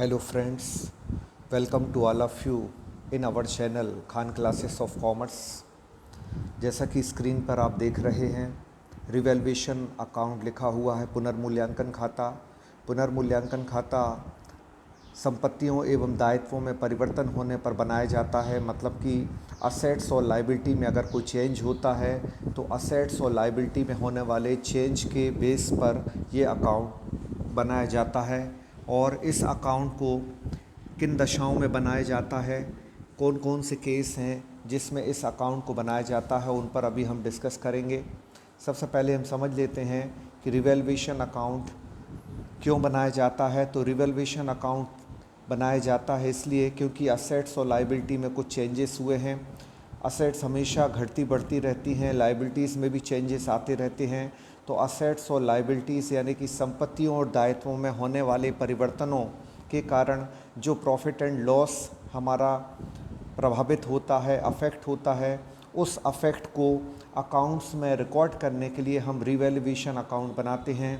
Hello friends, welcome to all of you in our channel Khan classes of commerce. जैसा कि screen पर आप देख रहे हैं, रिवैल्यूएशन अकाउंट लिखा हुआ है। पुनर्मूल्यांकन खाता। पुनर्मूल्यांकन खाता संपत्तियों एवं दायित्वों में परिवर्तन होने पर बनाया जाता है। मतलब कि असेट्स और लायबिलिटी में अगर कोई चेंज होता है तो असेट्स और लायबिलिटी में होने वाले चेंज के बेस पर ये अकाउंट बनाया जाता है। और इस अकाउंट को किन दशाओं में बनाया जाता है, कौन कौन से केस हैं जिसमें इस अकाउंट को बनाया जाता है, उन पर अभी हम डिस्कस करेंगे। सबसे पहले हम समझ लेते हैं कि रिवैल्यूएशन अकाउंट क्यों बनाया जाता है। तो रिवैल्यूएशन अकाउंट बनाया जाता है इसलिए क्योंकि असेट्स और लायबिलिटी में कुछ चेंजेस हुए हैं। असेट्स हमेशा घटती बढ़ती रहती हैं, लायबिलिटीज़ में भी चेंजेस आते रहते हैं। तो असेट्स और लायबिलिटीज़ यानी कि संपत्तियों और दायित्वों में होने वाले परिवर्तनों के कारण जो प्रॉफिट एंड लॉस हमारा प्रभावित होता है, अफेक्ट होता है, उस अफेक्ट को अकाउंट्स में रिकॉर्ड करने के लिए हम रिवैल्यूएशन अकाउंट बनाते हैं।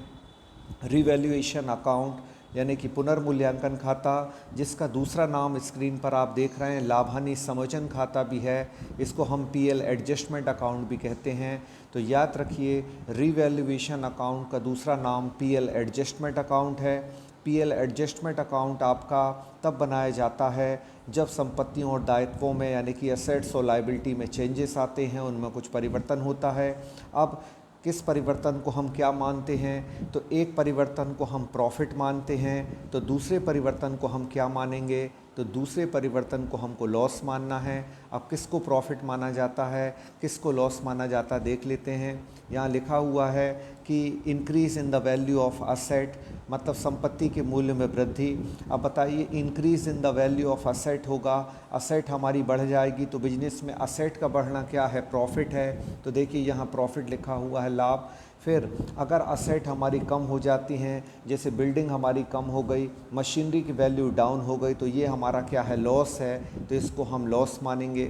रिवैल्यूएशन अकाउंट यानी कि पुनर्मूल्यांकन खाता, जिसका दूसरा नाम स्क्रीन पर आप देख रहे हैं लाभ हानि समायोजन खाता भी है। इसको हम पीएल एडजस्टमेंट अकाउंट भी कहते हैं। तो याद रखिए, रिवैल्यूएशन अकाउंट का दूसरा नाम पीएल एडजस्टमेंट अकाउंट है। पीएल एडजस्टमेंट अकाउंट आपका तब बनाया जाता है जब संपत्तियों और दायित्वों में यानी कि असेट्स और लायबिलिटी में चेंजेस आते हैं, उनमें कुछ परिवर्तन होता है। अब किस परिवर्तन को हम क्या मानते हैं, तो एक परिवर्तन को हम प्रॉफिट मानते हैं, तो दूसरे परिवर्तन को हम क्या मानेंगे, तो दूसरे परिवर्तन को हमको लॉस मानना है। अब किसको प्रॉफिट माना जाता है, किसको लॉस माना जाता है, देख लेते हैं। यहाँ लिखा हुआ है कि increase in the value of asset, मतलब संपत्ति के मूल्य में वृद्धि। अब बताइए, increase in the value of asset होगा, असेट हमारी बढ़ जाएगी, तो बिजनेस में असेट का बढ़ना क्या है, प्रॉफिट है। तो देखिए यहाँ प्रॉफिट लिखा हुआ है, लाभ। फिर अगर असेट हमारी कम हो जाती हैं, जैसे बिल्डिंग हमारी कम हो गई, मशीनरी की वैल्यू डाउन हो गई, तो ये हमारा क्या है, लॉस है, तो इसको हम लॉस मानेंगे।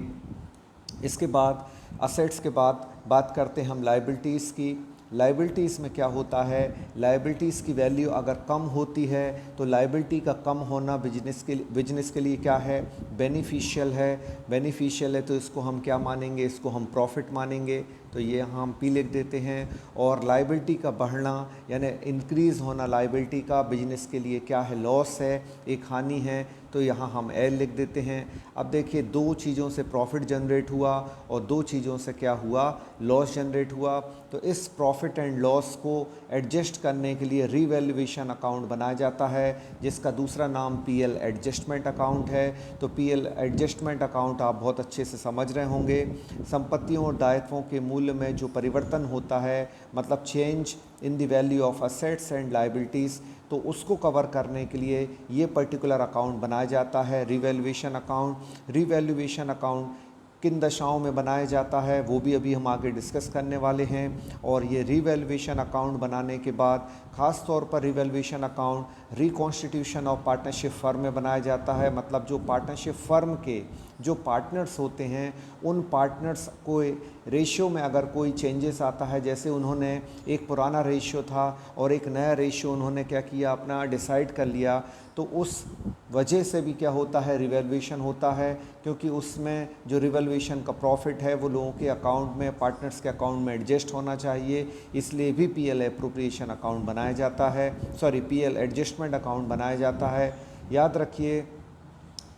इसके बाद असेट्स के बाद बात करते हैं हम लायबिलिटीज़ की। लायबिलिटीज़ में क्या होता है, लायबिलिटीज़ की वैल्यू अगर कम होती है तो लायबिलिटी का कम होना बिजनेस के लिए क्या है, बेनिफिशियल है। बेनिफिशियल है तो इसको हम क्या मानेंगे, इसको हम प्रॉफिट मानेंगे। तो ये यहाँ हम पी लिख देते हैं। और लायबिलिटी का बढ़ना यानी इंक्रीज़ होना लायबिलिटी का बिजनेस के लिए क्या है, लॉस है, एक हानि है, तो यहाँ हम एल लिख देते हैं। अब देखिए, दो चीज़ों से प्रॉफिट जनरेट हुआ और दो चीज़ों से क्या हुआ, लॉस जनरेट हुआ। तो इस प्रॉफिट एंड लॉस को एडजस्ट करने के लिए रिवैल्यूएशन अकाउंट बनाया जाता है, जिसका दूसरा नाम पीएल एडजस्टमेंट अकाउंट है। तो पीएल एडजस्टमेंट अकाउंट आप बहुत अच्छे से समझ रहे होंगे। संपत्तियों और दायित्वों के मूल्य में जो परिवर्तन होता है, मतलब change in the value of assets and liabilities, तो उसको कवर करने के लिए ये पर्टिकुलर अकाउंट बनाया जाता है, रिवैल्यूएशन अकाउंट। रिवैल्यूएशन अकाउंट किन दशाओं में बनाया जाता है वो भी अभी हम आगे डिस्कस करने वाले हैं। और ये रिवैल्यूएशन अकाउंट बनाने के बाद ख़ास तौर पर revaluation account reconstitution of partnership firm में बनाया जाता है। मतलब जो पार्टनरशिप फर्म के जो पार्टनर्स होते हैं, उन पार्टनर्स को रेशियो में अगर कोई चेंजेस आता है, जैसे उन्होंने एक पुराना रेशियो था और एक नया रेशियो उन्होंने क्या किया, अपना डिसाइड कर लिया, तो उस वजह से भी क्या होता है, रिवैल्यूएशन होता है। क्योंकि उसमें जो रिवैल्यूएशन का प्रॉफिट है वो लोगों के अकाउंट में, पार्टनर्स के अकाउंट में एडजस्ट होना चाहिए, इसलिए भी पीएल एप्रोप्रिएशन अकाउंट बनाया जाता है, पीएल एडजस्टमेंट अकाउंट बनाया जाता है। याद रखिए,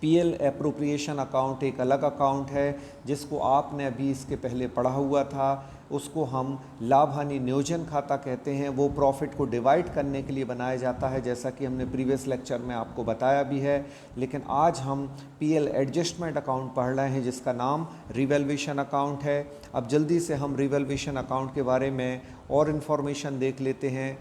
पीएल एप्रोप्रिएशन अकाउंट एक अलग अकाउंट है जिसको आपने अभी इसके पहले पढ़ा हुआ था, उसको हम लाभ हानि नियोजन खाता कहते हैं। वो प्रॉफिट को डिवाइड करने के लिए बनाया जाता है, जैसा कि हमने प्रीवियस लेक्चर में आपको बताया भी है। लेकिन आज हम पीएल एडजस्टमेंट अकाउंट पढ़ रहे हैं जिसका नाम रिवैल्यूएशन अकाउंट है। अब जल्दी से हम रिवैल्यूएशन अकाउंट के बारे में और इन्फॉर्मेशन देख लेते हैं।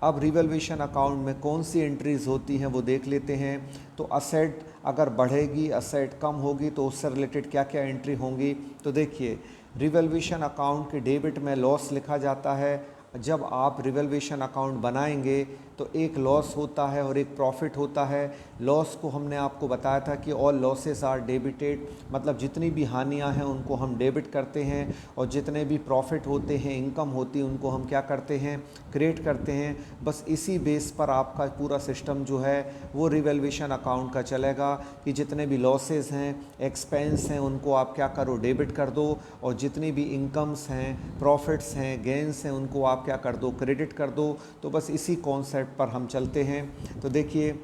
अब रिवैल्यूएशन अकाउंट में कौन सी एंट्रीज़ होती हैं वो देख लेते हैं। तो असेट अगर बढ़ेगी, असेट कम होगी, तो उससे रिलेटेड क्या क्या एंट्री होंगी। तो देखिए, रिवैल्यूएशन अकाउंट के डेबिट में लॉस लिखा जाता है, जब आप रिवैल्यूएशन अकाउंट बनाएंगे तो एक लॉस होता है और एक प्रॉफिट होता है। लॉस को हमने आपको बताया था कि ऑल लॉसेस आर डेबिटेड, मतलब जितनी भी हानियां हैं उनको हम डेबिट करते हैं, और जितने भी प्रॉफिट होते हैं, इनकम होती है, उनको हम क्या करते हैं, क्रिएट करते हैं। बस इसी बेस पर आपका पूरा सिस्टम जो है वो रिवैल्यूएशन अकाउंट का चलेगा कि जितने भी लॉसेस हैं, एक्सपेंस हैं, उनको आप क्या करो, डेबिट कर दो, और जितनी भी इनकम्स हैं, प्रॉफिट्स हैं, गेंस हैं, उनको आप क्या कर दो, क्रेडिट कर दो। तो बस इसी कॉन्सेप्ट पर हम चलते हैं। तो देखिए,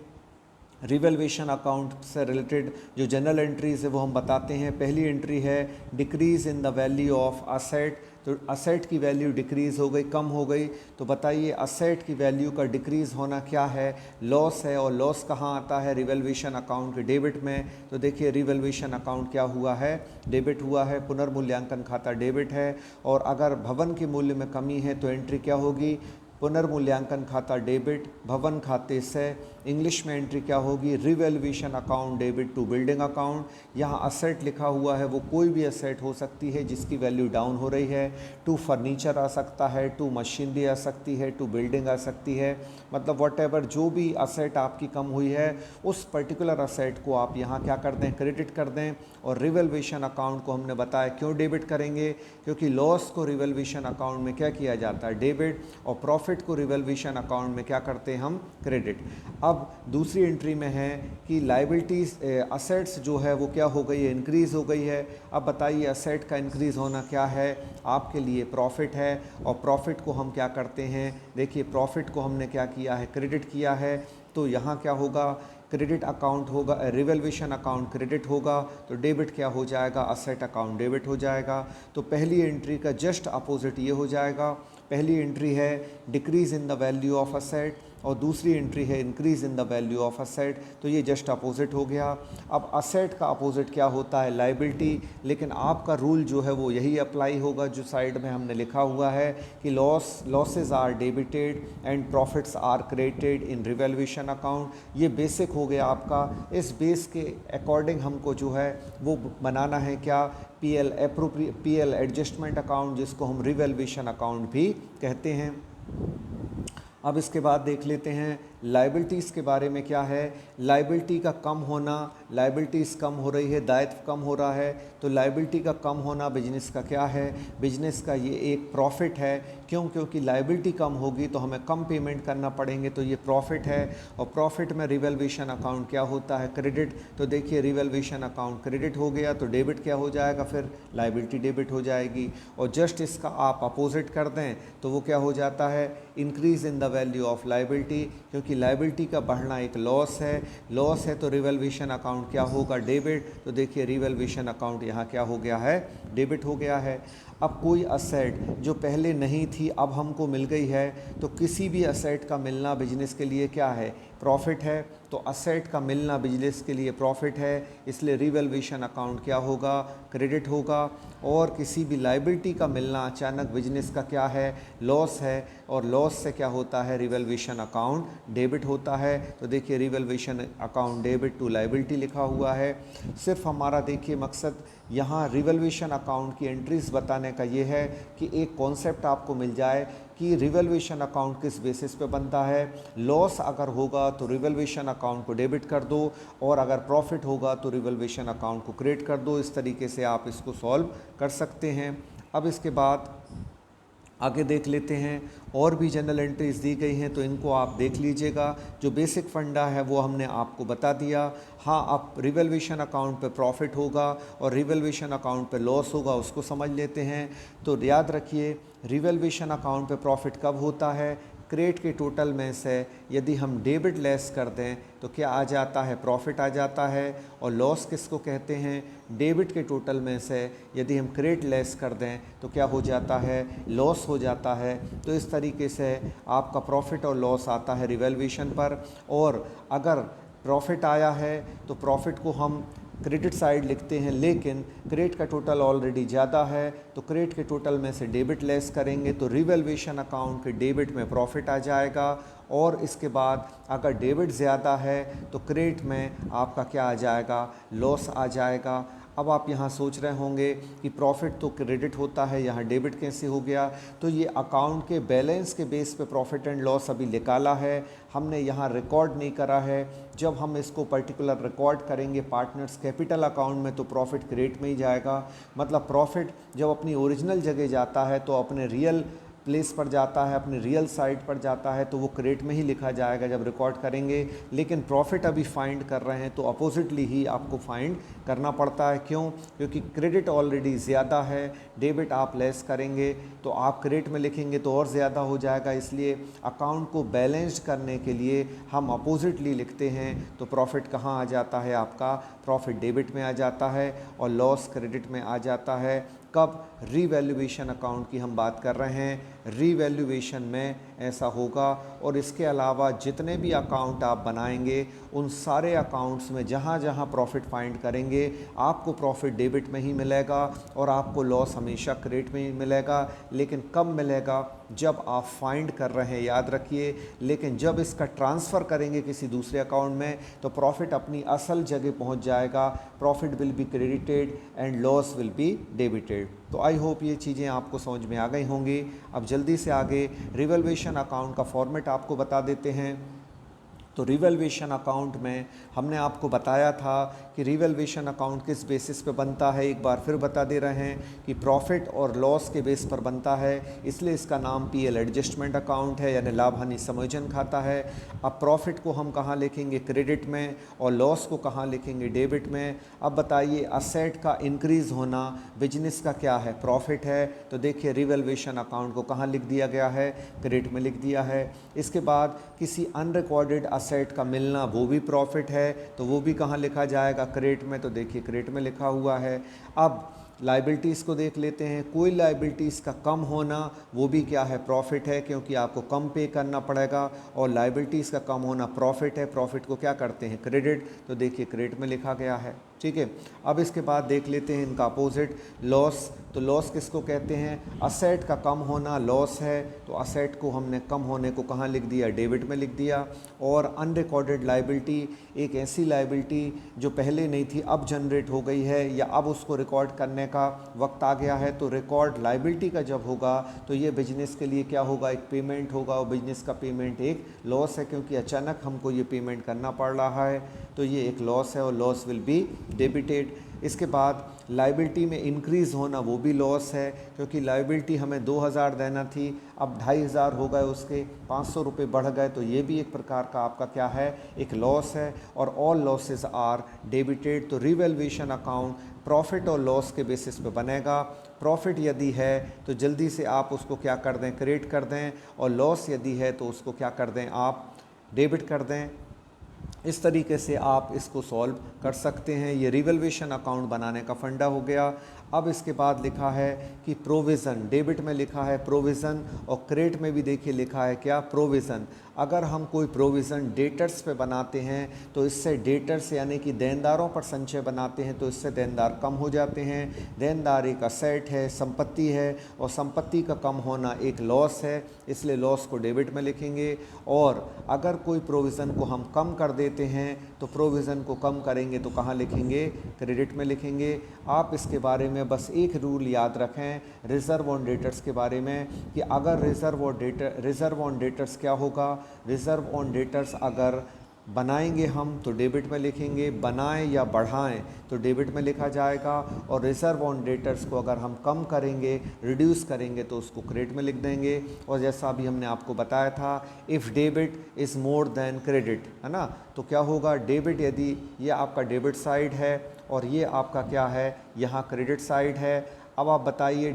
रिवैल्यूएशन अकाउंट से रिलेटेड जो जनरल एंट्रीज है वो हम बताते हैं। पहली एंट्री है decrease in the value of asset. तो असेट की वैल्यू डिक्रीज़ हो गई, कम हो गई। तो बताइए असेट की वैल्यू का डिक्रीज़ होना क्या है, लॉस है। और लॉस कहाँ आता है, रिवैल्यूएशन अकाउंट के डेबिट में। तो देखिए रिवैल्यूएशन अकाउंट क्या हुआ है, डेबिट हुआ है, पुनर्मूल्यांकन खाता डेबिट है। और अगर भवन के मूल्य में कमी है तो एंट्री क्या होगी, पुनर्मूल्यांकन खाता डेबिट भवन खाते से। इंग्लिश में एंट्री क्या होगी, revaluation account debit to building account. यहाँ असेट लिखा हुआ है वो कोई भी असेट हो सकती है जिसकी वैल्यू डाउन हो रही है। टू फर्नीचर आ सकता है, टू मशीनरी आ सकती है, टू बिल्डिंग आ सकती है। मतलब वॉटेवर जो भी असेट आपकी कम हुई है उस पर्टिकुलर असेट को आप यहाँ क्या कर दें, क्रेडिट कर दें। और रिवैल्यूएशन अकाउंट को हमने बताया क्यों डेबिट करेंगे, क्योंकि लॉस को रिवैल्यूएशन अकाउंट में क्या किया जाता है, डेबिट, और प्रॉफिट को रिवैल्यूएशन अकाउंट में क्या करते हैं हम, क्रेडिट। अब दूसरी एंट्री में है कि लायबिलिटीज असेट्स जो है वो क्या हो गई है, इंक्रीज़ हो गई है। अब बताइए असेट का इंक्रीज़ होना क्या है, आपके लिए प्रॉफिट है। और प्रॉफिट को हम क्या करते हैं, देखिए प्रॉफिट को हमने क्या किया है, क्रेडिट किया है। तो यहाँ क्या होगा, क्रेडिट अकाउंट होगा, रिवैल्यूएशन अकाउंट क्रेडिट होगा, तो डेबिट क्या हो जाएगा, असेट अकाउंट डेबिट हो जाएगा। तो पहली एंट्री का जस्ट अपोजिट ये हो जाएगा। पहली एंट्री है decrease in the value of asset, और दूसरी एंट्री है increase in the value of asset. तो ये जस्ट अपोजिट हो गया। अब असेट का अपोजिट क्या होता है, लायबिलिटी। लेकिन आपका रूल जो है वो यही अप्लाई होगा जो साइड में हमने लिखा हुआ है कि losses are debited and profits are credited in revaluation account. ये बेसिक हो गया आपका। इस बेस के अकॉर्डिंग हमको जो है वो बनाना है क्या, पीएल एडजस्टमेंट अकाउंट, जिसको हम रिवैल्यूएशन अकाउंट भी कहते हैं। अब इसके बाद देख लेते हैं लायबिलिटीज़ के बारे में क्या है। लायबिलिटी का कम होना, लायबिलिटीज़ कम हो रही है, दायित्व कम हो रहा है। तो लायबिलिटी का कम होना बिजनेस का क्या है, बिजनेस का ये एक प्रॉफिट है। क्यों, क्योंकि लायबिलिटी कम होगी तो हमें कम पेमेंट करना पड़ेंगे, तो ये प्रॉफिट है। और प्रॉफिट में रिवैल्यूएशन अकाउंट क्या होता है, क्रेडिट। तो देखिए रिवैल्यूएशन अकाउंट क्रेडिट हो गया तो डेबिट क्या हो जाएगा, फिर लायबिलिटी डेबिट हो जाएगी। और जस्ट इसका आप अपोजिट कर दें तो वो क्या हो जाता है, increase in the value of liability. क्योंकि लायबिलिटी का बढ़ना एक लॉस है, लॉस है तो रिवैल्यूएशन अकाउंट क्या होगा, डेबिट। तो देखिए रिवैल्यूएशन अकाउंट यहाँ क्या हो गया है, डेबिट हो गया है। अब कोई असेट जो पहले नहीं थी अब हमको मिल गई है, तो किसी भी असेट का मिलना बिजनेस के लिए क्या है, प्रॉफिट है। तो असेट का मिलना बिजनेस के लिए प्रॉफिट है, इसलिए रिवैल्यूएशन अकाउंट क्या होगा, क्रेडिट होगा। और किसी भी लायबिलिटी का मिलना अचानक बिजनेस का क्या है, लॉस है। और लॉस से क्या होता है, रिवैल्यूएशन अकाउंट डेबिट होता है। तो देखिए revaluation account debit to liability लिखा हुआ है। सिर्फ हमारा देखिए मकसद यहाँ रिवैल्यूएशन अकाउंट की एंट्रीज बताने का ये है कि एक कॉन्सेप्ट आपको मिल जाए कि रिवैल्यूएशन अकाउंट किस बेसिस पे बनता है। लॉस अगर होगा तो रिवैल्यूएशन अकाउंट को डेबिट कर दो, और अगर प्रॉफिट होगा तो रिवैल्यूएशन अकाउंट को क्रेडिट कर दो। इस तरीके से आप इसको सॉल्व कर सकते हैं। अब इसके बाद आगे देख लेते हैं, और भी जनरल एंट्रीज दी गई हैं तो इनको आप देख लीजिएगा। जो बेसिक फंडा है वो हमने आपको बता दिया। हाँ, अब रिवैल्यूएशन अकाउंट पे प्रॉफिट होगा और रिवैल्यूएशन अकाउंट पे लॉस होगा, उसको समझ लेते हैं। तो याद रखिए रिवैल्यूएशन अकाउंट पे प्रॉफिट कब होता है, क्रेडिट के टोटल में से यदि हम डेबिट लेस कर दें तो क्या आ जाता है, प्रॉफिट आ जाता है। और लॉस किसको कहते हैं, डेबिट के टोटल में से यदि हम क्रेडिट लेस कर दें तो क्या हो जाता है, लॉस हो जाता है। तो इस तरीके से आपका प्रॉफिट और लॉस आता है रिवैल्यूएशन पर। और अगर प्रॉफिट आया है तो प्रॉफिट को हम क्रेडिट साइड लिखते हैं, लेकिन क्रेडिट का टोटल ऑलरेडी ज़्यादा है तो क्रेडिट के टोटल में से डेबिट लेस करेंगे तो रिवैल्यूएशन अकाउंट के डेबिट में प्रॉफिट आ जाएगा। और इसके बाद अगर डेबिट ज़्यादा है तो क्रेडिट में आपका क्या आ जाएगा, लॉस आ जाएगा। अब आप यहाँ सोच रहे होंगे कि प्रॉफिट तो क्रेडिट होता है, यहाँ डेबिट कैसे हो गया। तो ये अकाउंट के बैलेंस के बेस पे प्रॉफिट एंड लॉस अभी निकाला है, हमने यहाँ रिकॉर्ड नहीं करा है। जब हम इसको पर्टिकुलर रिकॉर्ड करेंगे पार्टनर्स कैपिटल अकाउंट में तो प्रॉफिट क्रेडिट में ही जाएगा। मतलब प्रॉफिट जब अपनी ओरिजिनल जगह जाता है तो अपने रियल प्लेस पर जाता है, अपने रियल साइट पर जाता है तो वो क्रेडिट में ही लिखा जाएगा जब रिकॉर्ड करेंगे। लेकिन प्रॉफिट अभी फाइंड कर रहे हैं तो अपोजिटली ही आपको फाइंड करना पड़ता है। क्यों? क्योंकि क्रेडिट ऑलरेडी ज़्यादा है, डेबिट आप लेस करेंगे तो आप क्रेडिट में लिखेंगे तो और ज़्यादा हो जाएगा। इसलिए अकाउंट को बैलेंस्ड करने के लिए हम अपोजिटली लिखते हैं। तो प्रॉफिट कहाँ आ जाता है आपका? प्रॉफिट डेबिट में आ जाता है और लॉस क्रेडिट में आ जाता है। कब? रीवैल्यूएशन अकाउंट की हम बात कर रहे हैं, रीवैल्यूएशन में ऐसा होगा। और इसके अलावा जितने भी अकाउंट आप बनाएंगे उन सारे अकाउंट्स में जहाँ जहाँ प्रॉफिट फाइंड करेंगे आपको प्रॉफिट डेबिट में ही मिलेगा और आपको लॉस हमेशा क्रेडिट में ही मिलेगा। लेकिन कब मिलेगा? जब आप फाइंड कर रहे हैं, याद रखिए। लेकिन जब इसका ट्रांसफ़र करेंगे किसी दूसरे अकाउंट में तो प्रॉफिट अपनी असल जगह पहुंच जाएगा, profit will be credited and loss will be debited. तो आई होप ये चीज़ें आपको समझ में आ गई होंगी। अब जल्दी से आगे रिवैल्यूएशन अकाउंट का फॉर्मेट आपको बता देते हैं। तो रिवैल्यूएशन अकाउंट में हमने आपको बताया था कि रिवैल्यूएशन अकाउंट किस बेसिस पे बनता है, एक बार फिर बता दे रहे हैं कि प्रॉफिट और लॉस के बेस पर बनता है। इसलिए इसका नाम पीएल एडजस्टमेंट अकाउंट है, यानी लाभ हानि समायोजन खाता है। अब प्रॉफिट को हम कहाँ लिखेंगे? क्रेडिट में। और लॉस को कहाँ लिखेंगे? डेबिट में। अब बताइए, असेट का इंक्रीज़ होना बिजनेस का क्या है? प्रॉफिट है। तो देखिए रिवैल्यूएशन अकाउंट को कहाँ लिख दिया गया है? क्रेडिट में लिख दिया है। इसके बाद किसी अनरिकॉर्डेड असेट का मिलना वो भी प्रॉफिट है, तो वो भी कहाँ लिखा जाएगा? क्रेडिट में। तो देखिए क्रेडिट में लिखा हुआ है। अब लाइबिलिटीज़ को देख लेते हैं। कोई लाइबिलिटीज़ का कम होना वो भी क्या है? प्रॉफिट है, क्योंकि आपको कम पे करना पड़ेगा। और लाइबिलिटीज़ का कम होना प्रॉफिट है। प्रॉफिट को क्या करते हैं? क्रेडिट। तो देखिए क्रेडिट में लिखा गया है, ठीक है। अब इसके बाद देख लेते हैं इनका अपोजिट, लॉस। तो लॉस किसको कहते हैं? असेट का कम होना लॉस है, तो असेट को हमने कम होने को कहाँ लिख दिया? डेबिट में लिख दिया। और अनरिकॉर्डेड लाइबिलिटी, एक ऐसी लाइबिलिटी जो पहले नहीं थी अब जनरेट हो गई है या अब उसको रिकॉर्ड करने का वक्त आ गया है। तो रिकॉर्ड लाइबिलिटी का जब होगा तो ये बिजनेस के लिए क्या होगा? एक पेमेंट होगा, और बिजनेस का पेमेंट एक लॉस है, क्योंकि अचानक हमको ये पेमेंट करना पड़ रहा है, तो ये एक लॉस है और लॉस विल बी डेबिटेड। इसके बाद लाइबिलिटी में इंक्रीज़ होना वो भी लॉस है, क्योंकि लाइबिलिटी हमें 2000 देना थी, अब 2500 हो गए, उसके 500 रुपये बढ़ गए, तो ये भी एक प्रकार का आपका क्या है? एक लॉस है। और ऑल लॉसेस आर डेबिटेड। तो रिवैल्यूएशन अकाउंट प्रॉफिट और लॉस के बेसिस पे बनेगा। प्रॉफिट यदि है तो जल्दी से आप उसको क्या कर दें? क्रेडिट कर दें। और लॉस यदि है तो उसको क्या कर दें? आप डेबिट कर दें। इस तरीके से आप इसको सॉल्व कर सकते हैं। ये रिवैल्यूएशन अकाउंट बनाने का फंडा हो गया। अब इसके बाद लिखा है कि प्रोविज़न, डेबिट में लिखा है प्रोविज़न और क्रेडिट में भी देखिए लिखा है क्या? प्रोविज़न। अगर हम कोई प्रोविज़न डेटर्स पे बनाते हैं तो इससे डेटर्स यानी कि देनदारों पर संचय बनाते हैं तो इससे देनदार कम हो जाते हैं। देनदार एक असेट है, संपत्ति है, और संपत्ति का कम होना एक लॉस है, इसलिए लॉस को डेबिट में लिखेंगे। और अगर कोई प्रोविज़न को हम कम कर देते हैं तो प्रोविज़न को कम करेंगे तो कहाँ लिखेंगे? क्रेडिट में लिखेंगे। आप इसके बारे में बस एक रूल याद रखें रिज़र्व ऑन डेटर्स के बारे में, कि अगर रिज़र्व ऑन डेटर्स क्या होगा? रिज़र्व ऑन डेटर्स अगर बनाएंगे हम तो डेबिट में लिखेंगे, बनाएं या बढ़ाएं तो डेबिट में लिखा जाएगा। और रिज़र्व ऑन डेटर्स को अगर हम कम करेंगे, रिड्यूस करेंगे तो उसको क्रेडिट में लिख देंगे। और जैसा अभी हमने आपको बताया था, if debit is more than credit, है ना, तो क्या होगा? डेबिट, यदि ये आपका डेबिट साइड है और ये आपका क्या है? यहाँ क्रेडिट साइड है। अब आप बताइए,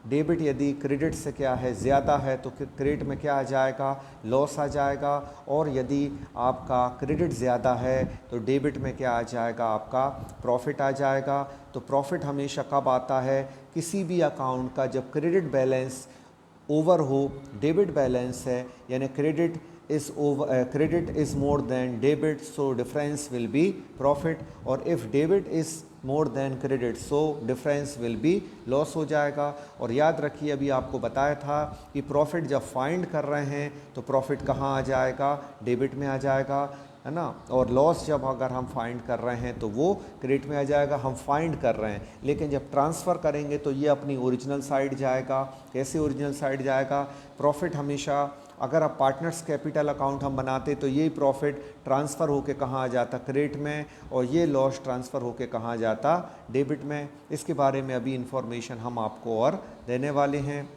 डेबिट यदि क्रेडिट से क्या है? ज़्यादा है, तो क्रेडिट में क्या आ जाएगा? लॉस आ जाएगा। और यदि आपका क्रेडिट ज़्यादा है तो डेबिट में क्या आ जाएगा? आपका प्रॉफिट आ जाएगा। तो प्रॉफिट हमेशा कब आता है? किसी भी अकाउंट का जब क्रेडिट बैलेंस ओवर हो, डेबिट बैलेंस है यानी credit is more than debit, so difference will be profit, और if debit is more than credit so difference will be loss हो जाएगा। और याद रखिए अभी आपको बताया था कि प्रॉफिट जब फाइंड कर रहे हैं तो प्रॉफिट कहाँ आ जाएगा? डेबिट में आ जाएगा। है ना। और लॉस जब अगर हम फाइंड कर रहे हैं तो वो क्रेडिट में आ जाएगा, हम फाइंड कर रहे हैं। लेकिन जब ट्रांसफ़र करेंगे तो ये अपनी ओरिजिनल साइड जाएगा। कैसे ओरिजिनल साइड जाएगा? प्रॉफिट हमेशा, अगर आप पार्टनर्स कैपिटल अकाउंट हम बनाते तो यही प्रॉफिट ट्रांसफ़र होके कहाँ आ जाता? क्रेडिट में, और ये लॉस ट्रांसफ़र होके कहाँ आ जाता? डेबिट में। इसके बारे में अभी इन्फॉर्मेशन हम आपको और देने वाले हैं।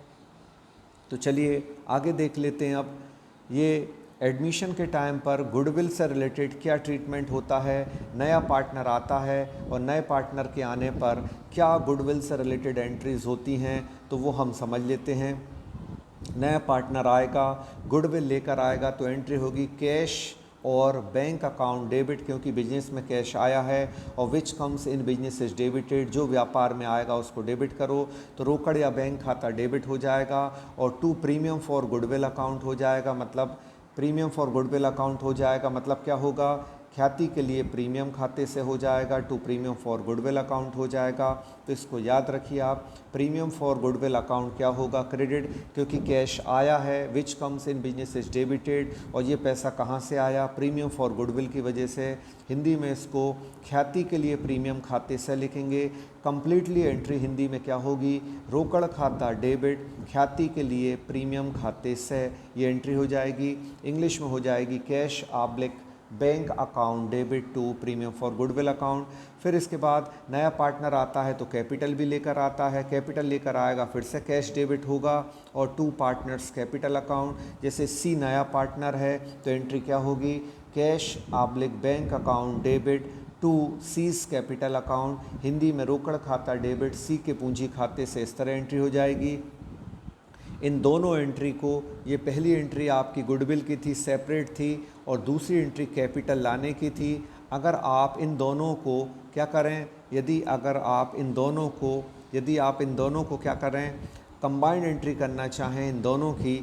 तो चलिए आगे देख लेते हैं। अब ये एडमिशन के टाइम पर गुडविल से रिलेटेड क्या ट्रीटमेंट होता है, नया पार्टनर आता है और नए पार्टनर के आने पर क्या गुडविल से रिलेटेड एंट्रीज़ होती हैं, तो वो हम समझ लेते हैं। नया पार्टनर आएगा, गुडविल लेकर आएगा, तो एंट्री होगी कैश और बैंक अकाउंट डेबिट, क्योंकि बिजनेस में कैश आया है। और which comes in business is debited, जो व्यापार में आएगा उसको डेबिट करो, तो रोकड़ या बैंक खाता डेबिट हो जाएगा। और to premium for goodwill account हो जाएगा, मतलब प्रीमियम फॉर गुडविल अकाउंट हो जाएगा, मतलब क्या होगा? ख्याति के लिए प्रीमियम खाते से हो जाएगा, to premium for goodwill account हो जाएगा। तो इसको याद रखिए आप। प्रीमियम फॉर गुडविल अकाउंट क्या होगा? क्रेडिट, क्योंकि कैश आया है। Which comes in business is debited, और ये पैसा कहाँ से आया? प्रीमियम फॉर गुडविल की वजह से। हिंदी में इसको ख्याति के लिए प्रीमियम खाते से लिखेंगे। कंप्लीटली एंट्री हिंदी में क्या होगी? रोकड़ खाता डेबिट, ख्याति के लिए प्रीमियम खाते से, ये एंट्री हो जाएगी। इंग्लिश में हो जाएगी cash oblique bank account debit to premium for goodwill account. फिर इसके बाद नया पार्टनर आता है तो कैपिटल भी लेकर आता है, कैपिटल लेकर आएगा फिर से कैश डेबिट होगा। और टू पार्टनर्स कैपिटल अकाउंट, जैसे सी नया पार्टनर है तो एंट्री क्या होगी? Cash oblique bank account debit to C's capital account. Hindi में रोकड़ खाता डेबिट सी के पूंजी खाते से, इस तरह एंट्री हो जाएगी। इन दोनों एंट्री को, ये पहली एंट्री आपकी गुडविल की थी, सेपरेट थी, और दूसरी एंट्री कैपिटल लाने की थी। अगर आप इन दोनों को क्या करें, यदि आप इन दोनों को क्या करें, कंबाइंड एंट्री करना चाहें इन दोनों की,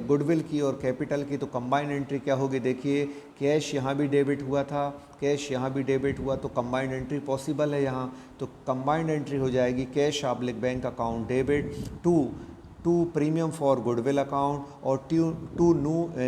गुडविल की और कैपिटल की, तो कंबाइंड एंट्री क्या होगी? देखिए कैश यहाँ भी डेबिट हुआ था, कैश यहाँ भी डेबिट हुआ, तो कंबाइंड एंट्री पॉसिबल है यहाँ। तो कंबाइंड एंट्री हो जाएगी cash oblique bank account debit to premium for goodwill account और to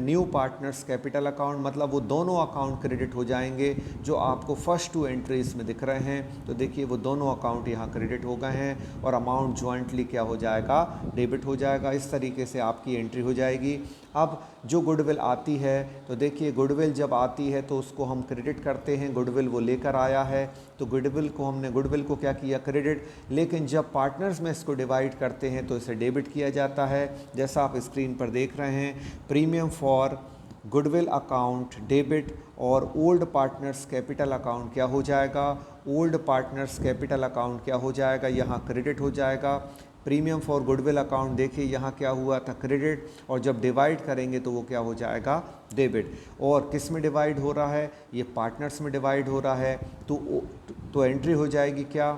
new partners capital account, मतलब वो दोनों अकाउंट क्रेडिट हो जाएंगे जो आपको फर्स्ट टू एंट्रीज में दिख रहे हैं। तो देखिए वो दोनों अकाउंट यहाँ क्रेडिट हो गए हैं और अमाउंट जॉइंटली क्या हो जाएगा? डेबिट हो जाएगा। इस तरीके से आपकी एंट्री हो जाएगी। अब जो गुडविल आती है, तो देखिए गुडविल जब आती है तो उसको हम क्रेडिट करते हैं। गुडविल वो लेकर आया है तो गुडविल को क्या किया? क्रेडिट। लेकिन जब पार्टनर्स में इसको डिवाइड करते हैं तो इसे डेबिट किया जाता है, जैसा आप स्क्रीन पर देख रहे हैं। Premium for goodwill account debit और ओल्ड पार्टनर्स कैपिटल अकाउंट क्या हो जाएगा? ओल्ड पार्टनर्स कैपिटल अकाउंट क्या हो जाएगा? यहाँ क्रेडिट हो जाएगा। प्रीमियम फॉर गुडविल अकाउंट देखिए यहाँ क्या हुआ था? क्रेडिट, और जब डिवाइड करेंगे तो वो क्या हो जाएगा? डेबिट। और किस में डिवाइड हो रहा है? ये पार्टनर्स में डिवाइड हो रहा है। तो एंट्री हो जाएगी क्या?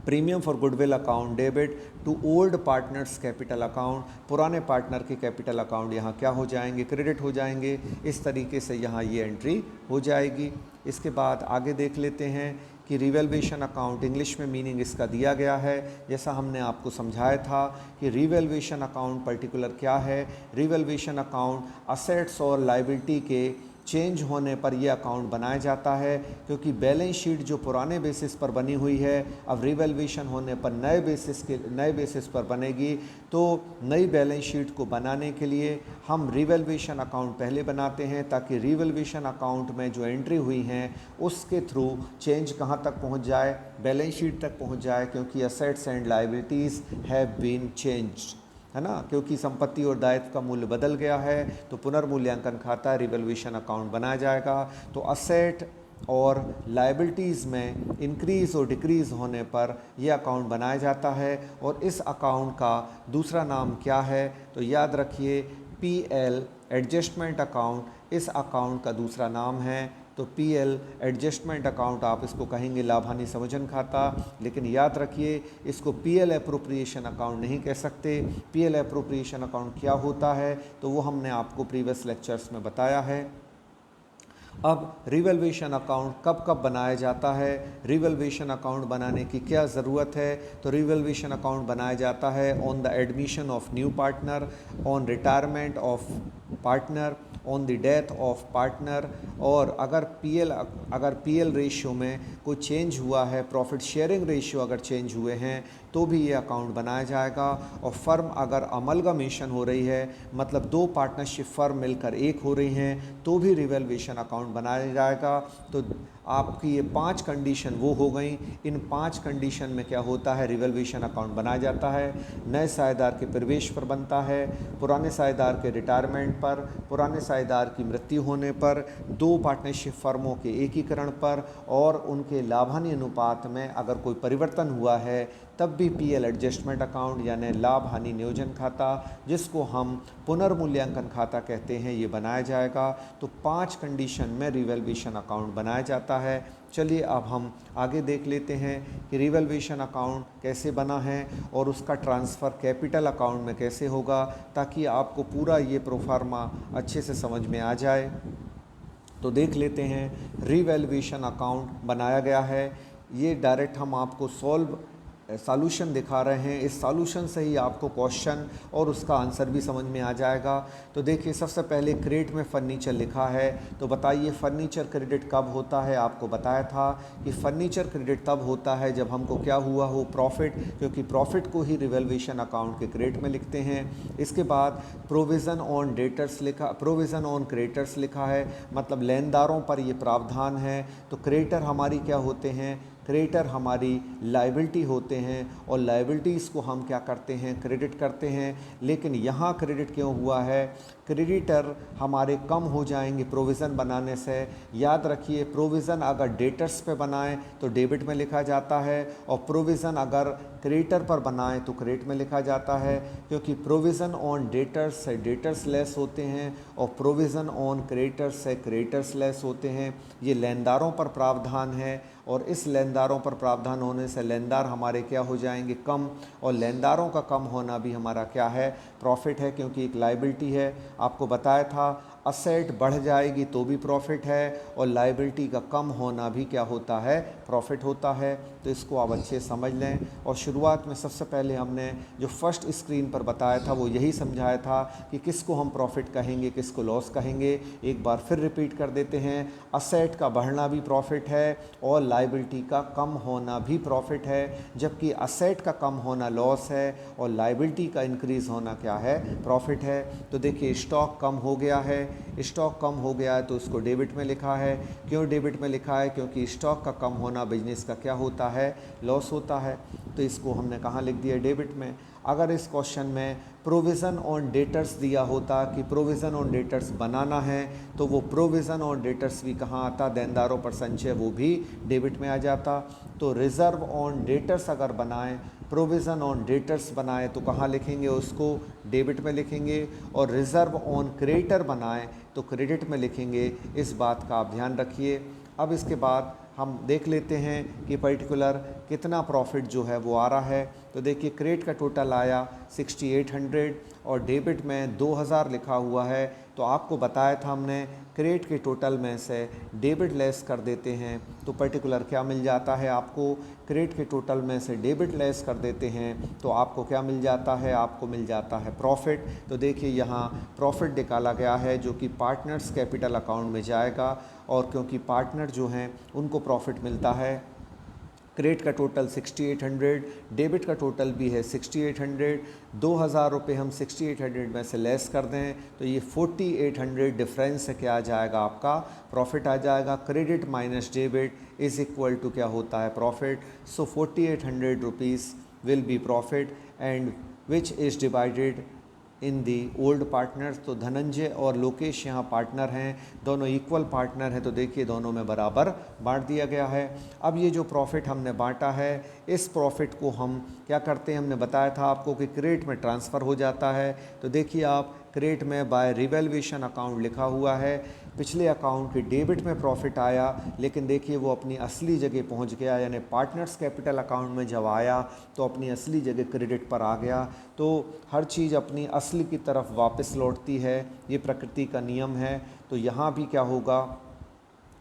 Premium for goodwill account debit to old partners capital account, पुराने पार्टनर के कैपिटल अकाउंट यहाँ क्या हो जाएंगे? क्रेडिट हो जाएंगे। इस तरीके से यहाँ ये एंट्री हो जाएगी। इसके बाद आगे देख लेते हैं कि रिवैल्यूएशन अकाउंट, इंग्लिश में मीनिंग इसका दिया गया है, जैसा हमने आपको समझाया था कि रिवैल्यूएशन अकाउंट पर्टिकुलर क्या है। रिवैल्यूएशन अकाउंट असेट्स और लायबिलिटी के चेंज होने पर यह अकाउंट बनाया जाता है, क्योंकि बैलेंस शीट जो पुराने बेसिस पर बनी हुई है अब रिवैल्यूएशन होने पर नए बेसिस पर बनेगी। तो नई बैलेंस शीट को बनाने के लिए हम रिवैल्यूएशन अकाउंट पहले बनाते हैं, ताकि रिवैल्यूएशन अकाउंट में जो एंट्री हुई हैं उसके थ्रू चेंज कहाँ तक पहुँच जाए? बैलेंस शीट तक पहुँच जाए, क्योंकि assets and liabilities have been changed, है ना। क्योंकि संपत्ति और दायित्व का मूल्य बदल गया है तो पुनर्मूल्यांकन खाता रिवैल्यूएशन अकाउंट बनाया जाएगा। तो असेट और लायबिलिटीज़ में इंक्रीज़ और डिक्रीज़ होने पर यह अकाउंट बनाया जाता है। और इस अकाउंट का दूसरा नाम क्या है? तो याद रखिए पीएल एडजस्टमेंट अकाउंट इस अकाउंट का दूसरा नाम है। तो पीएल एडजस्टमेंट अकाउंट आप इसको कहेंगे लाभ हानि समझन खाता, लेकिन याद रखिए इसको पीएल एप्रोप्रिएशन अकाउंट नहीं कह सकते। पीएल एप्रोप्रिएशन अकाउंट क्या होता है तो वो हमने आपको प्रीवियस लेक्चर्स में बताया है। अब रिवैल्यूएशन अकाउंट कब कब बनाया जाता है, रिवैल्यूएशन अकाउंट बनाने की क्या ज़रूरत है? तो रिवैल्यूएशन अकाउंट बनाया जाता है on the admission of new partner, on retirement of partner, on the death of partner, और अगर पीएल रेशियो में कोई चेंज हुआ है, प्रॉफिट शेयरिंग रेशियो अगर चेंज हुए हैं तो भी ये अकाउंट बनाया जाएगा। और फर्म अगर अमलगमेशन हो रही है, मतलब दो पार्टनरशिप फर्म मिलकर एक हो रही हैं, तो भी रिवैल्यूएशन अकाउंट बनाया जाएगा। तो आपकी ये 5 कंडीशन वो हो गई। इन 5 कंडीशन में क्या होता है, रिवैल्यूएशन अकाउंट बनाया जाता है। नए साझेदार के प्रवेश पर बनता है, पुराने साझेदार के रिटायरमेंट पर, पुराने साझेदार की मृत्यु होने पर, दो पार्टनरशिप फर्मों के एकीकरण पर, और उनके लाभानी अनुपात में अगर कोई परिवर्तन हुआ है तब भी पीएल एडजस्टमेंट अकाउंट यानी लाभ हानि नियोजन खाता, जिसको हम पुनर्मूल्यांकन खाता कहते हैं, ये बनाया जाएगा। तो 5 कंडीशन में रिवैल्यूएशन अकाउंट बनाया जाता है। चलिए अब हम आगे देख लेते हैं कि रिवैल्यूएशन अकाउंट कैसे बना है और उसका ट्रांसफ़र कैपिटल अकाउंट में कैसे होगा, ताकि आपको पूरा ये प्रोफार्मा अच्छे से समझ में आ जाए। तो देख लेते हैं, रिवैल्यूएशन अकाउंट बनाया गया है। ये डायरेक्ट हम आपको सॉल्यूशन दिखा रहे हैं। इस सॉल्यूशन से ही आपको क्वेश्चन और उसका आंसर भी समझ में आ जाएगा। तो देखिए, सबसे पहले क्रेडिट में फर्नीचर लिखा है, तो बताइए फर्नीचर क्रेडिट कब होता है। आपको बताया था कि फर्नीचर क्रेडिट तब होता है जब हमको क्या हुआ हो, प्रॉफिट, क्योंकि प्रॉफिट को ही रिवैल्यूएशन अकाउंट के क्रेडिट में लिखते हैं। इसके बाद प्रोविज़न ऑन डेटर्स लिखा, प्रोविज़न ऑन क्रेडिटर्स लिखा है, मतलब लेनदारों पर ये प्रावधान है। तो क्रेडिटर हमारी क्या होते हैं, क्रेडिटर हमारी लायबिलिटी होते हैं, और लायबिलिटीज़ को हम क्या करते हैं, क्रेडिट करते हैं। लेकिन यहाँ क्रेडिट क्यों हुआ है, क्रेडिटर हमारे कम हो जाएंगे प्रोविज़न बनाने से। याद रखिए, प्रोविज़न अगर डेटर्स पे बनाएं तो डेबिट में लिखा जाता है, और प्रोविज़न अगर क्रेडिटर पर बनाएं तो क्रेडिट में लिखा जाता है, क्योंकि प्रोविज़न ऑन डेटर्स से डेटर्स लेस होते हैं और प्रोविज़न ऑन क्रेडिटर्स से क्रेडिटर्स लेस होते हैं। ये लेनदारों पर प्रावधान है, और इस लेनदारों पर प्रावधान होने से लेनदार हमारे क्या हो जाएंगे, कम, और लेनदारों का कम होना भी हमारा क्या है, प्रॉफिट है, क्योंकि एक लायबिलिटी है। आपको बताया था असेट बढ़ जाएगी तो भी प्रॉफिट है, और लायबिलिटी का कम होना भी क्या होता है, प्रॉफिट होता है। तो इसको आप अच्छे समझ लें। और शुरुआत में सबसे पहले हमने जो फर्स्ट स्क्रीन पर बताया था वो यही समझाया था कि किसको हम प्रॉफिट कहेंगे, किसको लॉस कहेंगे। एक बार फिर रिपीट कर देते हैं, असेट का बढ़ना भी प्रॉफिट है और लायबिलिटी का कम होना भी प्रॉफिट है, जबकि असेट का कम होना लॉस है और लायबिलिटी का इंक्रीज़ होना क्या है, प्रॉफिट है। तो देखिए, स्टॉक कम हो गया है, स्टॉक कम हो गया है तो उसको डेबिट में लिखा है। क्यों डेबिट में लिखा है, क्योंकि स्टॉक का कम होना बिजनेस का क्या होता है, लॉस होता है। तो इसको हमने कहाँ लिख दिया, डेबिट में। अगर इस क्वेश्चन में प्रोविज़न ऑन डेटर्स दिया होता कि प्रोविज़न ऑन डेटर्स बनाना है, तो वो प्रोविज़न ऑन डेटर्स भी कहाँ आता, देनदारों पर संचय, वो भी डेबिट में आ जाता। तो रिज़र्व ऑन डेटर्स अगर बनाएं, प्रोविज़न ऑन डेटर्स बनाए तो कहाँ लिखेंगे, उसको डेबिट में लिखेंगे। और रिज़र्व ऑन क्रेडिटर बनाएं तो क्रेडिट में लिखेंगे। इस बात का आप ध्यान रखिए। अब इसके बाद हम देख लेते हैं कि पर्टिकुलर कितना प्रॉफिट जो है वो आ रहा है। तो देखिए, क्रेडिट का टोटल आया 6800 और डेबिट में 2000 लिखा हुआ है। तो आपको बताया था हमने, क्रेडिट के टोटल में से डेबिट लेस कर देते हैं तो पर्टिकुलर क्या मिल जाता है आपको, क्रेडिट के टोटल में से डेबिट लेस कर देते हैं तो आपको क्या मिल जाता है, आपको मिल जाता है प्रॉफिट। तो देखिए, यहाँ प्रॉफिट निकाला गया है जो कि पार्टनर्स कैपिटल अकाउंट में जाएगा, और क्योंकि पार्टनर जो हैं उनको प्रॉफिट मिलता है। क्रेडिट का टोटल 6800, डेबिट का टोटल भी है 6800। 2000 रुपये हम 6800 में से लेस कर दें तो ये 4800 डिफरेंस से क्या आ जाएगा, आपका प्रॉफिट आ जाएगा। Credit minus debit is equal to क्या होता है, profit. So 4800 rupees will be profit and which is divided in the old partners. तो धनंजय और लोकेश यहाँ पार्टनर हैं, दोनों इक्वल पार्टनर हैं, तो देखिए दोनों में बराबर बांट दिया गया है। अब ये जो प्रॉफिट हमने बांटा है, इस प्रॉफिट को हम क्या करते हैं, हमने बताया था आपको कि क्रेडिट में ट्रांसफ़र हो जाता है। तो देखिए, आप क्रेडिट में बाय रिवैल्यूएशन अकाउंट लिखा हुआ है, पिछले अकाउंट के डेबिट में प्रॉफिट आया, लेकिन देखिए वो अपनी असली जगह पहुंच गया, यानी पार्टनर्स कैपिटल अकाउंट में जब आया तो अपनी असली जगह क्रेडिट पर आ गया। तो हर चीज़ अपनी असली की तरफ वापस लौटती है, ये प्रकृति का नियम है। तो यहाँ भी क्या होगा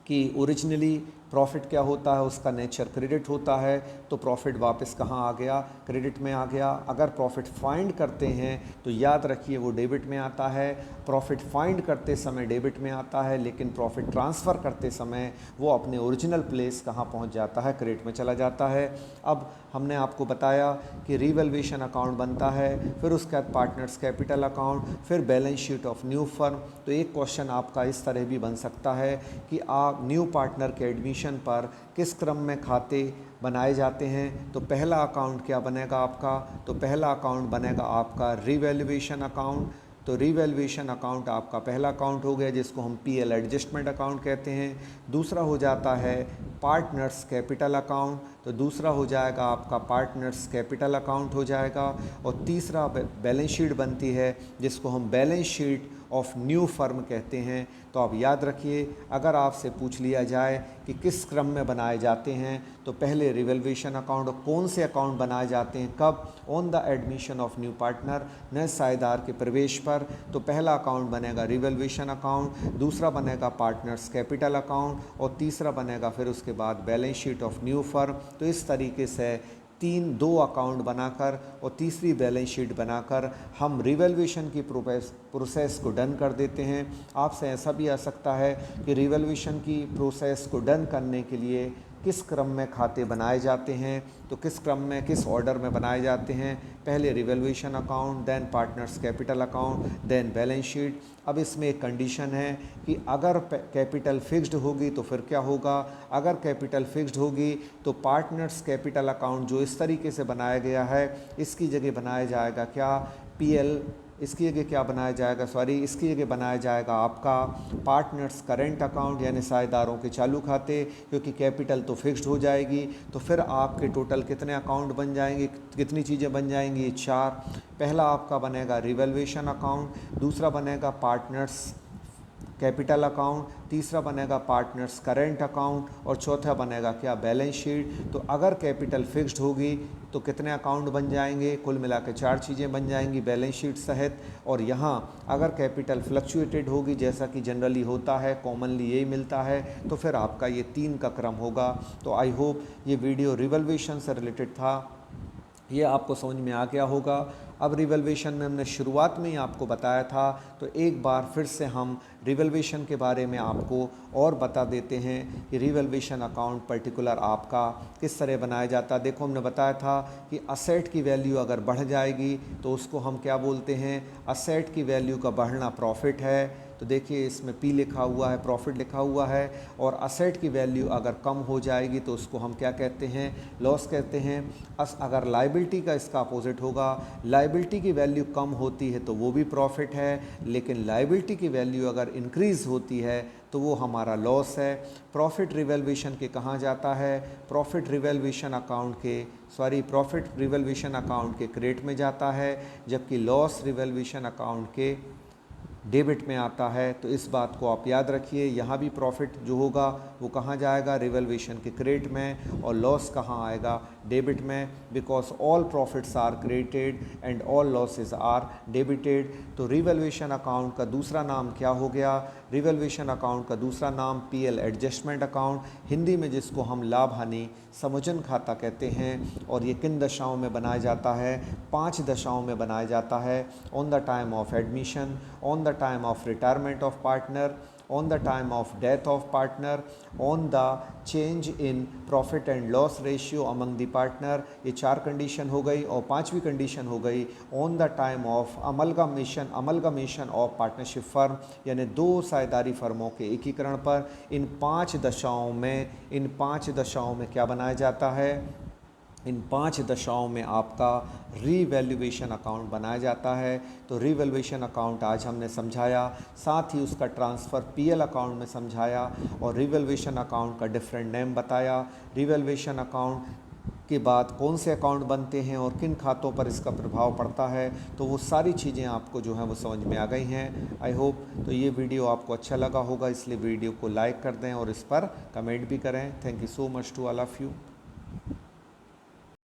कि ओरिजिनली प्रॉफिट क्या होता है, उसका नेचर क्रेडिट होता है, तो प्रॉफिट वापस कहाँ आ गया, क्रेडिट में आ गया। अगर प्रॉफिट फाइंड करते हैं तो याद रखिए वो डेबिट में आता है। प्रॉफिट फाइंड करते समय डेबिट में आता है, लेकिन प्रॉफिट ट्रांसफ़र करते समय वो अपने ओरिजिनल प्लेस कहाँ पहुँच जाता है, क्रेडिट में चला जाता है। अब हमने आपको बताया कि रीवैल्यूएशन अकाउंट बनता है, फिर उसके बाद पार्टनर्स कैपिटल अकाउंट, फिर balance sheet of new firm. तो एक क्वेश्चन आपका इस तरह भी बन सकता है कि आप न्यू पार्टनर के एडमिशन पर किस क्रम में खाते बनाए जाते हैं। तो पहला अकाउंट क्या बनेगा आपका, तो पहला अकाउंट बनेगा आपका रीवैल्यूएशन अकाउंट। तो रीवैल्यूएशन अकाउंट आपका पहला अकाउंट हो गया, जिसको हम पीएल एडजस्टमेंट अकाउंट कहते हैं। दूसरा हो जाता है पार्टनर्स कैपिटल अकाउंट, तो दूसरा हो जाएगा आपका पार्टनर्स कैपिटल अकाउंट हो जाएगा। और तीसरा बैलेंस शीट बनती है, जिसको हम balance sheet of new firm कहते हैं। तो आप याद रखिए, अगर आपसे पूछ लिया जाए कि किस क्रम में बनाए जाते हैं, तो पहले रिवैल्यूएशन अकाउंट, और कौन से अकाउंट बनाए जाते हैं कब, on the admission of new partner, नए साझेदार के प्रवेश पर। तो पहला अकाउंट बनेगा रिवैल्यूएशन अकाउंट, दूसरा बनेगा पार्टनर्स कैपिटल अकाउंट, और तीसरा बनेगा फिर उसके बाद balance sheet of new firm. तो इस तरीके से दो अकाउंट बनाकर और तीसरी बैलेंस शीट बनाकर हम रिवैल्यूएशन की प्रोसेस को डन कर देते हैं। आपसे ऐसा भी आ सकता है कि रिवैल्यूएशन की प्रोसेस को डन करने के लिए किस क्रम में खाते बनाए जाते हैं, तो किस क्रम में, किस ऑर्डर में बनाए जाते हैं। पहले revaluation account, then partners capital account, then balance sheet. अब इसमें एक कंडीशन है कि अगर कैपिटल फिक्स्ड होगी तो फिर क्या होगा, अगर कैपिटल फिक्स्ड होगी तो पार्टनर्स कैपिटल अकाउंट जो इस तरीके से बनाया गया है, इसकी जगह बनाया जाएगा क्या, पीएल, इसकी जगह क्या बनाया जाएगा, इसकी जगह बनाया जाएगा आपका पार्टनर्स करेंट अकाउंट, यानी साझेदारों के चालू खाते। क्योंकि कैपिटल तो फिक्स्ड हो जाएगी, तो फिर आपके टोटल कितने अकाउंट बन जाएंगे, कितनी चीज़ें बन जाएंगी, 4। पहला आपका बनेगा रिवैल्यूएशन अकाउंट, दूसरा बनेगा पार्टनर्स कैपिटल अकाउंट, तीसरा बनेगा पार्टनर्स करेंट अकाउंट, और चौथा बनेगा क्या, बैलेंस शीट। तो अगर कैपिटल फिक्स्ड होगी तो कितने अकाउंट बन जाएंगे, कुल मिला के 4 चीज़ें बन जाएंगी बैलेंस शीट सहित। और यहाँ अगर कैपिटल फ्लक्चुएटेड होगी, जैसा कि जनरली होता है, कॉमनली यही मिलता है, तो फिर आपका ये 3 का क्रम होगा। तो आई होप ये वीडियो रिवैल्यूएशन से रिलेटेड था, ये आपको समझ में आ गया होगा। अब रिवैल्यूएशन में हमने शुरुआत में ही आपको बताया था, तो एक बार फिर से हम रिवैल्यूएशन के बारे में आपको और बता देते हैं कि रिवैल्यूएशन अकाउंट पर्टिकुलर आपका किस तरह बनाया जाता है। देखो, हमने बताया था कि असेट की वैल्यू अगर बढ़ जाएगी तो उसको हम क्या बोलते हैं, असेट की वैल्यू का बढ़ना प्रॉफिट है। तो देखिए इसमें पी लिखा हुआ है, प्रॉफिट लिखा हुआ है। और असेट की वैल्यू अगर कम हो जाएगी तो उसको हम क्या कहते हैं, लॉस कहते हैं। अगर लायबिलिटी का इसका अपोजिट होगा, लायबिलिटी की वैल्यू कम होती है तो वो भी प्रॉफिट है, लेकिन लायबिलिटी की वैल्यू अगर इंक्रीज़ होती है तो वो हमारा लॉस है। प्रॉफिट रिवैल्यूएशन के कहाँ जाता है, प्रॉफिट रिवैल्यूएशन अकाउंट के क्रेडिट में जाता है, जबकि लॉस रिवैल्यूएशन अकाउंट के डेबिट में आता है। तो इस बात को आप याद रखिए, यहाँ भी प्रॉफिट जो होगा वो कहाँ जाएगा, रिवैल्यूएशन के क्रेडिट में, और लॉस कहाँ आएगा, डेबिट में। Because all profits are credited and all losses are debited. तो रिवैल्यूएशन अकाउंट का दूसरा नाम क्या हो गया, रिवैल्यूएशन अकाउंट का दूसरा नाम पीएल एडजस्टमेंट अकाउंट, हिंदी में जिसको हम लाभ हानि समोजन खाता कहते हैं। और ये किन दशाओं में बनाया जाता है, 5 दशाओं में बनाया जाता है। On the time of admission, on the time of retirement of partner, on the time of death of partner, on the change in profit and loss ratio among the partner। ये 4 कंडीशन हो गई। और 5वीं condition हो गई on the time of amalgamation of partnership firm, यानी 2 साझेदारी फर्मों के एकीकरण पर। इन 5 दशाओं में क्या बनाया जाता है, इन 5 दशाओं में आपका रीवैल्यूएशन अकाउंट बनाया जाता है। तो रीवैल्यूएशन अकाउंट आज हमने समझाया, साथ ही उसका ट्रांसफ़र पीएल अकाउंट में समझाया, और रीवैल्यूएशन अकाउंट का डिफरेंट नेम बताया। रीवैल्यूएशन अकाउंट के बाद कौन से अकाउंट बनते हैं और किन खातों पर इसका प्रभाव पड़ता है, तो वो सारी चीज़ें आपको जो हैं वो समझ में आ गई हैं। आई होप तो ये वीडियो आपको अच्छा लगा होगा, इसलिए वीडियो को लाइक कर दें और इस पर कमेंट भी करें। Thank you so much to all of you.